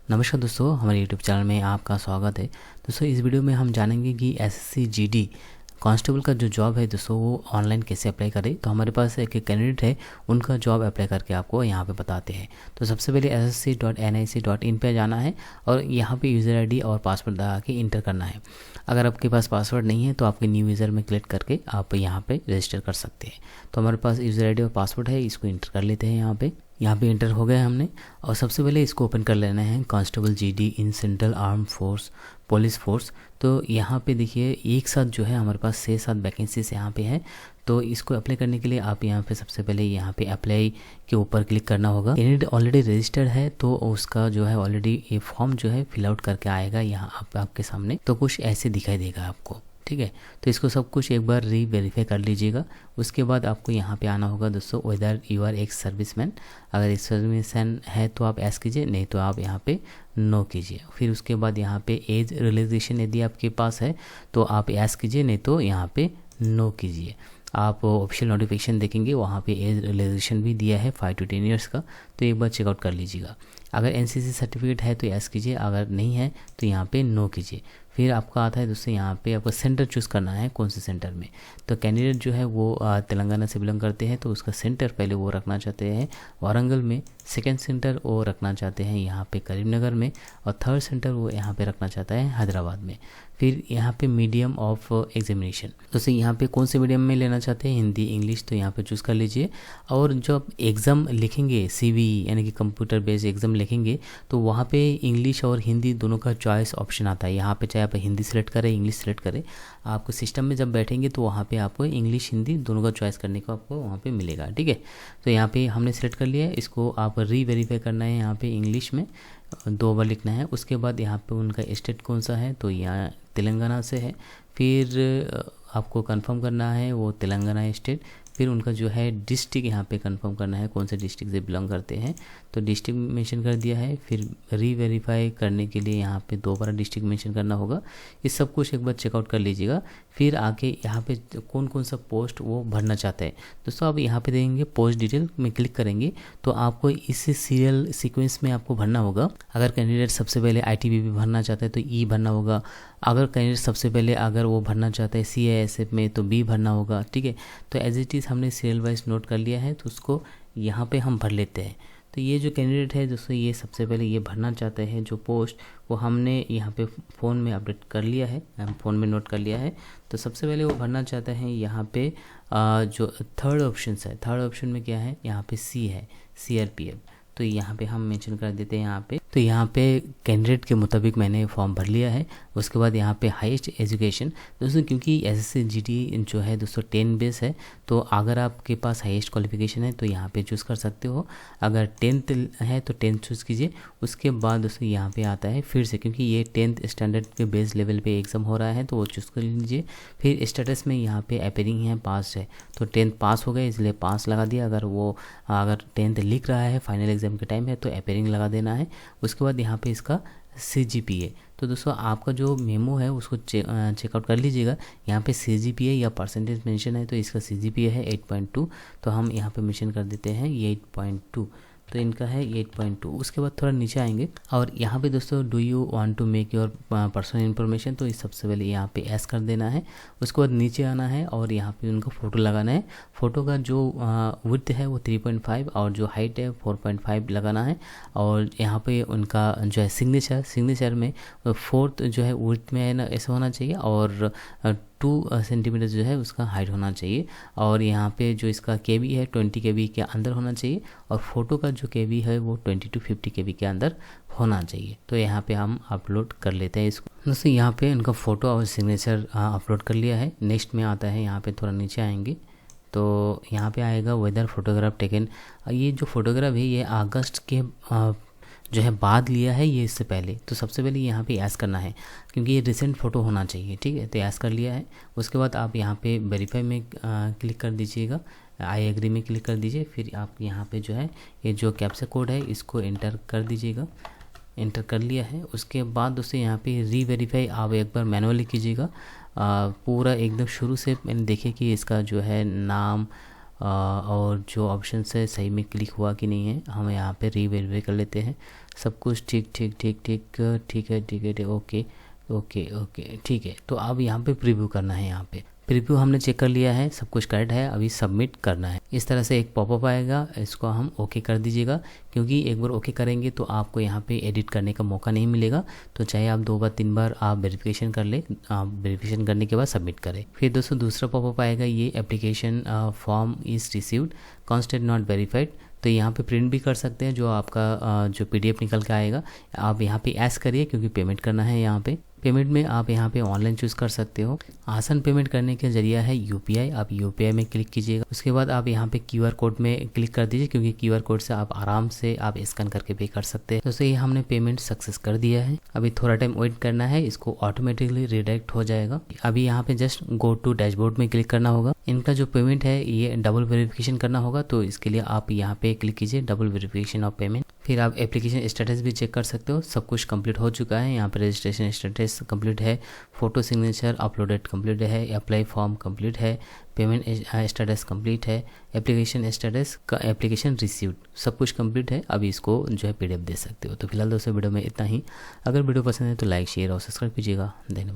नमस्कार दोस्तों, हमारे यूट्यूब चैनल में आपका स्वागत है। दोस्तों इस वीडियो में हम जानेंगे कि एसएससी जीडी कांस्टेबल का जो जॉब है दोस्तों वो ऑनलाइन कैसे अप्लाई करें। तो हमारे पास एक कैंडिडेट है, उनका जॉब अप्लाई करके आपको यहाँ पे बताते हैं। तो सबसे पहले ssc.nic.in पे जाना है और यहाँ पे यूज़र आईडी और पासवर्ड लगा के इंटर करना है। अगर आपके पास पासवर्ड नहीं है तो आपके न्यू यूज़र में क्लिक करके आप यहाँ पे रजिस्टर कर सकते हैं। तो हमारे पास यूज़र आईडी और पासवर्ड है, इसको इंटर कर लेते हैं। यहाँ पे इंटर हो गया हमने और सबसे पहले इसको ओपन कर लेना है, constable GD in central arm force police force. तो यहाँ पे देखिए एक साथ जो है हमारे पास 6-7 वैकेंसीज यहाँ पे है। तो इसको अप्लाई करने के लिए आप यहाँ पे सबसे पहले यहाँ पे अप्लाई के ऊपर क्लिक करना होगा। कैंडिडेट ऑलरेडी रजिस्टर्ड है तो उसका जो है ऑलरेडी ये फॉर्म जो है फिल आउट करके आएगा यहाँ आपके सामने। तो कुछ ऐसे दिखाई देगा आपको, ठीक है। तो इसको सब कुछ एक बार वेरीफाई कर लीजिएगा। उसके बाद आपको यहाँ पे आना होगा दोस्तों, वेदर यू आर एक सर्विसमैन। अगर एक सर्विसमैन है तो आप एस कीजिए, नहीं तो आप यहाँ पे नो कीजिए। फिर उसके बाद यहाँ पे एज रिलैक्सेशन यदि आपके पास है तो आप एस कीजिए, नहीं तो यहाँ पे नो कीजिए। आप ऑफिशियल नोटिफिकेशन देखेंगे, वहाँ पे एज रिलैक्सेशन भी दिया है 5 to 10 ईयर्स का, तो एक बार चेकआउट कर लीजिएगा। अगर एनसीसी सर्टिफिकेट है तो यस कीजिए, अगर नहीं है तो यहाँ पे नो कीजिए। फिर आपका आता है दोस्तों यहाँ पे आपको सेंटर चूज़ करना है, कौन से सेंटर में। तो कैंडिडेट जो है वो तेलंगाना से बिलोंग करते हैं तो उसका सेंटर पहले वो रखना चाहते हैं वारंगल में, सेकंड सेंटर वो रखना चाहते हैं यहाँ पे करीमनगर में, और थर्ड सेंटर वो यहाँ पे रखना चाहता है हैदराबाद में। फिर यहाँ पे मीडियम ऑफ एग्जामिनेशन, दोस्तों यहाँ पे कौन से मीडियम में लेना चाहते हैं, हिंदी इंग्लिश, तो यहाँ पे चूज़ कर लीजिए। और जब एग्ज़ाम लिखेंगे सीवीई यानी कि कंप्यूटर बेस्ड एग्ज़ाम लिखेंगे तो वहाँ पे इंग्लिश और हिंदी दोनों का चॉइस ऑप्शन आता है। यहाँ पे चाहे आप हिंदी सेलेक्ट करें इंग्लिश सेलेक्ट करें, आपको सिस्टम में जब बैठेंगे तो वहाँ पे आपको इंग्लिश हिंदी दोनों का चॉइस करने को आपको वहाँ पे मिलेगा, ठीक है। तो यहाँ पे हमने सेलेक्ट कर लिया है, इसको आप वेरीफाई करना है। यहाँ पे इंग्लिश में 2 बार लिखना है। उसके बाद यहाँ पे उनका स्टेट कौन सा है, तो यहाँ तेलंगाना से है। फिर आपको कंफर्म करना है वो तेलंगाना स्टेट। फिर उनका जो है डिस्ट्रिक्ट यहाँ पे कंफर्म करना है, कौन से डिस्ट्रिक्ट से बिलोंग करते हैं, तो डिस्ट्रिक्ट मेंशन कर दिया है। फिर वेरीफाई करने के लिए यहाँ पे 2 बार डिस्ट्रिक्ट मेंशन करना होगा। ये सब कुछ एक बार चेकआउट कर लीजिएगा। फिर आके यहाँ पे कौन कौन सा पोस्ट वो भरना चाहता है दोस्तों, आप यहाँ पे देंगे पोस्ट डिटेल में क्लिक करेंगे तो आपको इस सीरियल सीक्वेंस में आपको भरना होगा। अगर कैंडिडेट सबसे पहले आईटीबीपी भरना चाहता है तो ई भरना होगा। अगर कैंडिडेट सबसे पहले अगर वो भरना चाहता है सीआईएसएफ में तो बी भरना होगा, ठीक है। तो एज इट इज़ हमने सीरियल वाइज नोट कर लिया है, तो उसको यहाँ पे हम भर लेते हैं। तो ये जो कैंडिडेट है दोस्तों ये सबसे पहले ये भरना चाहते हैं जो पोस्ट, वो हमने यहाँ पे फ़ोन में अपडेट कर लिया है, हम फ़ोन में नोट कर लिया है। तो सबसे पहले वो भरना चाहते हैं यहाँ पे जो थर्ड ऑप्शन है, थर्ड ऑप्शन में क्या है, यहाँ पे सी है सीआरपीएफ। तो यहाँ पे हम मेंशन कर देते हैं यहाँ पे। तो यहाँ पे कैंडिडेट के मुताबिक मैंने फॉर्म भर लिया है। उसके बाद यहाँ पे हाईएस्ट एजुकेशन दोस्तों, क्योंकि एसएससी जीडी जो है दोस्तों 10 बेस है, तो अगर आपके पास हाईएस्ट क्वालिफिकेशन है तो यहाँ पे चूज़ कर सकते हो। अगर 10th है तो 10th चूज़ कीजिए। उसके बाद दोस्तों यहाँ पे आता है फिर से, क्योंकि ये 10th स्टैंडर्ड के बेस लेवल पे एग्ज़ाम हो रहा है तो वो चूज़ कर लीजिए। फिर स्टेटस में यहाँ पे अपीयरिंग है, पास है, तो 10th पास हो गए इसलिए पास लगा दिया। अगर 10th लिख रहा है फाइनल एग्ज़ाम के टाइम है तो अपीयरिंग लगा देना है। उसके बाद यहाँ पे इसका CGPA, तो दोस्तों आपका जो मेमो है उसको चेकआउट कर लीजिएगा। यहाँ पे CGPA या परसेंटेज मेंशन है तो इसका CGPA है 8.2, तो हम यहाँ पे मेंशन कर देते हैं ये 8.2, तो इनका है 8.2। उसके बाद थोड़ा नीचे आएंगे और यहाँ पे दोस्तों do you want to make your personal information, तो इस सबसे पहले यहाँ पे एस कर देना है। उसके बाद नीचे आना है और यहाँ पे उनका फ़ोटो लगाना है। फ़ोटो का जो विड्थ है वो 3.5 और जो हाइट है 4.5 लगाना है। और यहाँ पे उनका जो है सिग्नेचर में 4th जो है विड्थ में है ना ऐसा होना चाहिए, और 2 सेंटीमीटर जो है उसका हाइट होना चाहिए। और यहाँ पे जो इसका केबी है 20 केबी के अंदर होना चाहिए, और फोटो का जो केबी है वो 20 to 50 केबी के अंदर होना चाहिए। तो यहाँ पे हम अपलोड कर लेते हैं इसको। दोस्तों यहाँ पे इनका फ़ोटो और सिग्नेचर अपलोड कर लिया है। नेक्स्ट में आता है, यहाँ पे थोड़ा नीचे आएंगे तो यहाँ पे आएगा वेदर फोटोग्राफ टेकन। ये जो फोटोग्राफ है ये अगस्त के जो है बाद लिया है, ये इससे पहले। तो सबसे पहले यहाँ पे ऐस करना है क्योंकि ये रिसेंट फ़ोटो होना चाहिए, ठीक है। तो ऐस कर लिया है। उसके बाद आप यहाँ पे वेरीफाई में क्लिक कर दीजिएगा, आई एग्री में क्लिक कर दीजिए। फिर आप यहाँ पे जो है ये जो कैप्चा कोड है इसको एंटर कर दीजिएगा। एंटर कर लिया है। उसके बाद दोस्तों यहाँ पे रीवेरीफाई आप एक बार मैनुअली कीजिएगा, पूरा एकदम शुरू से। मैंने देखे कि इसका जो है नाम और जो ऑप्शन है सही में क्लिक हुआ कि नहीं है हम यहाँ पे रीवेरीफाई कर लेते हैं। सब कुछ ठीक ठीक ठीक ठीक ठीक है ठीक है ओके ओके ओके ठीक है। तो अब यहाँ पे प्रीव्यू करना है। यहाँ पे प्रीव्यू हमने चेक कर लिया है, सब कुछ करेक्ट है, अभी सबमिट करना है। इस तरह से एक पॉपअप आएगा, इसको हम ओके कर दीजिएगा, क्योंकि एक बार ओके करेंगे तो आपको यहाँ पे एडिट करने का मौका नहीं मिलेगा। तो चाहे आप 2 बार 3 बार आप वेरिफिकेशन कर ले, आप वेरिफिकेशन करने के बाद सबमिट करें। फिर दोस्तों दूसरा पॉपअप आएगा, ये application form is received constant not verified. तो यहाँ पे प्रिंट भी कर सकते हैं, जो आपका जो PDF निकल के आएगा आप यहाँ पे ऐस करिए, क्योंकि पेमेंट करना है। यहाँ पे पेमेंट में आप यहाँ पे ऑनलाइन चूज़ कर सकते हो। आसान पेमेंट करने का जरिया है UPI, आप UPI में क्लिक कीजिएगा। उसके बाद आप यहाँ पे QR कोड में क्लिक कर दीजिए, क्योंकि QR कोड से आप आराम से आप स्कैन करके पे कर सकते हैं। तो ये हमने पेमेंट सक्सेस कर दिया है। अभी थोड़ा टाइम वेट करना है, इसको ऑटोमेटिकली रिडायरेक्ट हो जाएगा। अभी यहाँ पे जस्ट गो टू डैशबोर्ड में क्लिक करना होगा। इनका जो पेमेंट है ये डबल वेरिफिकेशन करना होगा, तो इसके लिए आप यहाँ पे क्लिक कीजिए, डबल वेरिफिकेशन ऑफ पेमेंट। फिर आप एप्लीकेशन स्टेटस भी चेक कर सकते हो, सब कुछ कंप्लीट हो चुका है। यहाँ पे रजिस्ट्रेशन स्टेटस कंप्लीट है, फोटो सिग्नेचर अपलोडेड कंप्लीट है, अप्लाई फॉर्म कंप्लीट है, पेमेंट स्टेटस कंप्लीट है, एप्लीकेशन स्टेटस का एप्लीकेशन रिसीव्ड, सब कुछ कंप्लीट है। अभी इसको जो है PDF दे सकते हो। तो फिलहाल दोस्तों वीडियो में इतना ही। अगर वीडियो पसंद है तो लाइक शेयर और सब्सक्राइब कीजिएगा। धन्यवाद।